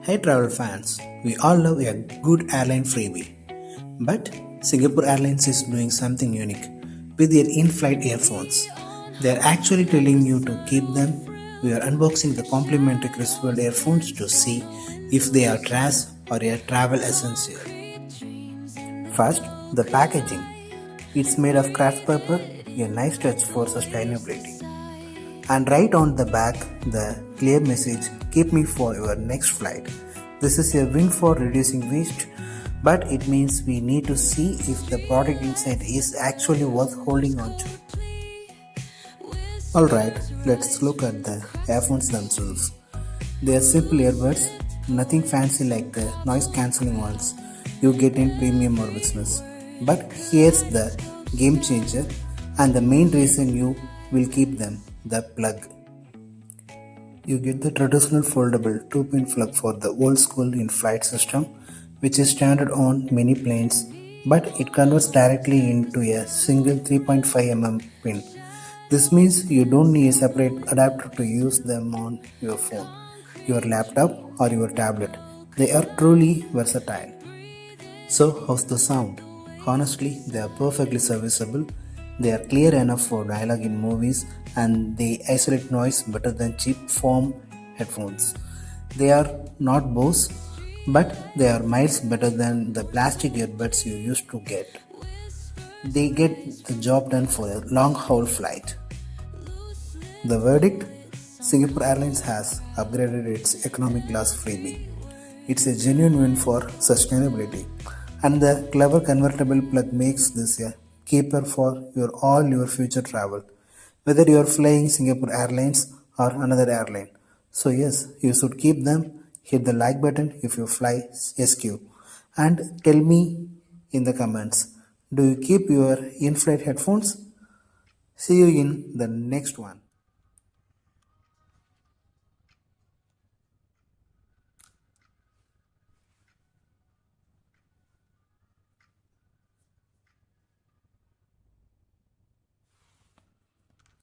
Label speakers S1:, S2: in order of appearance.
S1: Hey travel fans, we all love a good airline freebie. But Singapore Airlines is doing something unique with their in-flight earphones. They are actually telling you to keep them. We are unboxing the complimentary Krisworld earphones to see if they are trash or a travel essential. First, the packaging. It's made of craft paper, a nice touch for sustainability. And right on the back, the clear message, keep me for your next flight. This is a win for reducing waste, but it means we need to see if the product inside is actually worth holding on to. Alright, let's look at the earphones themselves. They are simple earbuds, nothing fancy like the noise cancelling ones you get in premium or business. But here's the game changer and the main reason you will keep them, the plug. You get the traditional foldable 2-pin plug for the old school in-flight system, which is standard on many planes, but it converts directly into a single 3.5 mm pin. This means you don't need a separate adapter to use them on your phone, your laptop, or your tablet. They are truly versatile. So, how's the sound? Honestly, they are perfectly serviceable. They are clear enough for dialogue in movies and they isolate noise better than cheap foam headphones. They are not Bose, but they are miles better than the plastic earbuds you used to get. They get the job done for a long haul flight. The verdict? Singapore Airlines has upgraded its economic class freebie. It's a genuine win for sustainability, and the clever convertible plug makes this a keeper for all your future travel, whether you are flying Singapore Airlines or another airline. So yes, you should keep them. Hit the like button if you fly SQ, and tell me in the comments, do you keep your in-flight headphones? See you in the next one.